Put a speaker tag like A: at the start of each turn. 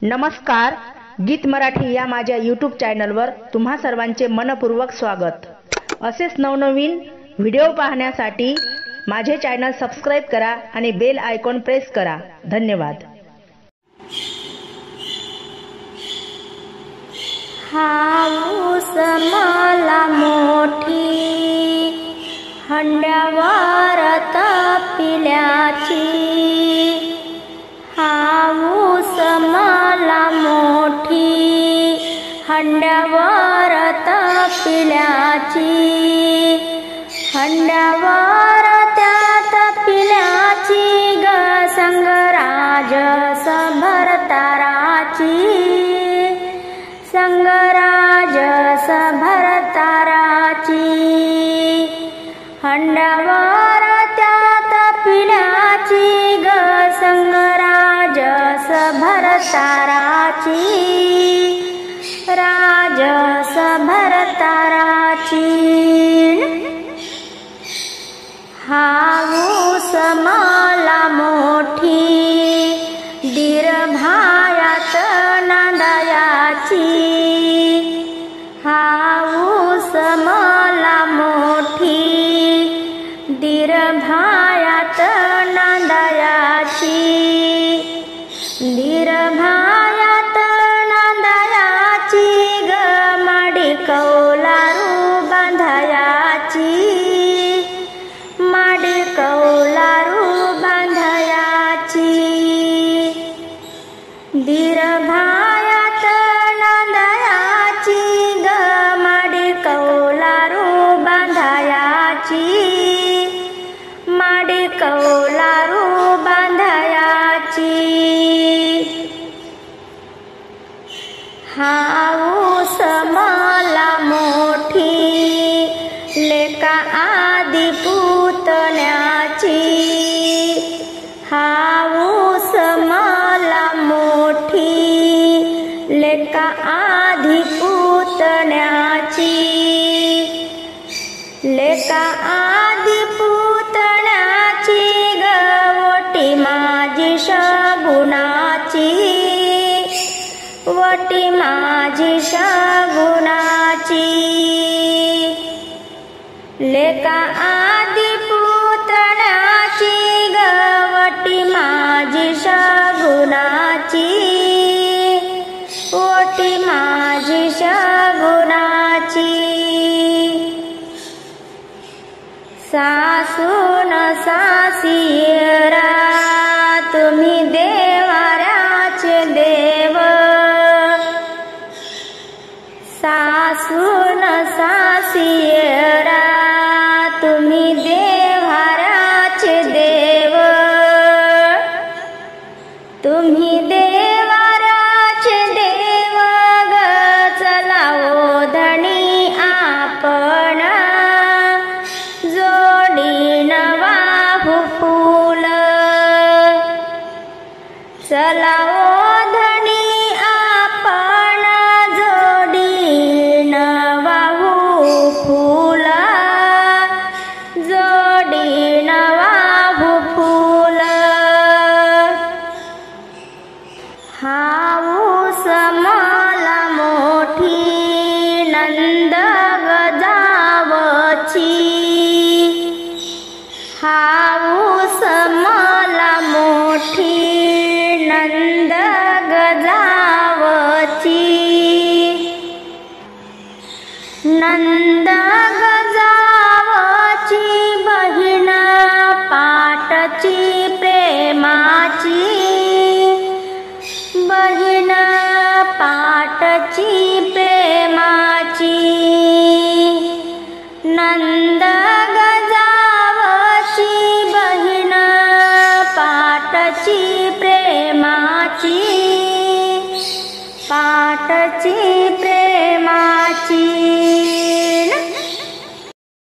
A: नमस्कार, गीत मराठी या माझ्या यूट्यूब चॅनलवर तुम्हा सर्वांचे मनपूर्वक स्वागत। असेच नवनवीन व्हिडिओ पाहण्यासाठी माझे चॅनल सबस्क्राइब करा आणि बेल आयकॉन प्रेस करा। धन्यवाद।
B: हाऊस मला मोठी हंड्यावर तपिल्याची, हाऊस मला मोठी हंड्यावर तपिल्याची, हंड्यावर त्या तपिल्याची ग संगराज सभर ताराची, संगराज सभर ताराची, हंड्यावर त्या तपिल्याची ग संगराज सभर ताराची, राज सभर ताराची। हाऊस मला मोठी दीर्भायात नांदायाची, हाऊस मला मोठी दीर्भायात नांदायाची, दीर्भायात नांदायाची ग माडी कौलारू बांधायाची, माडी कौलारू बांधायाची, दीर्भायात नांदायाची ग माडी कौलारू बांधायाची, माडी कौलारू बांधायाची। हाऊस मला मोठी लेका आदी पुतण्याची, हाऊस मला मोठी लेका आधी पुतण्याची, लेका आधी पुतण्याची ग वटी माझी शगुनाची, वटी माझी शगुनाची, लेका आदी पुतण्याची ग वटी माझी शगुनाची, वटी माझी शगुनाची। सासून सासिरा तुम्ही देवाऱ्याचे देव, सासून सासिरा तुम्ही देवाऱ्याचे देव, तुम्ही देवाऱ्याचे देव ग चला ओ धणी आपण जोडीन वाहू फूल, चला ओ धणी आपण जोडीन वाहू फूल, जोडीन वाहू फूल। हाऊस मला मोठी नंद गजावची, हाऊस मला मोठी नंद गजावची, नंद गजावची बहीण पाटची प्रेमाची, बहीण पाटची प्रेमाची, नंद गजावची बहीण पाटची प्रेमाची, पाटची प्रेमाची।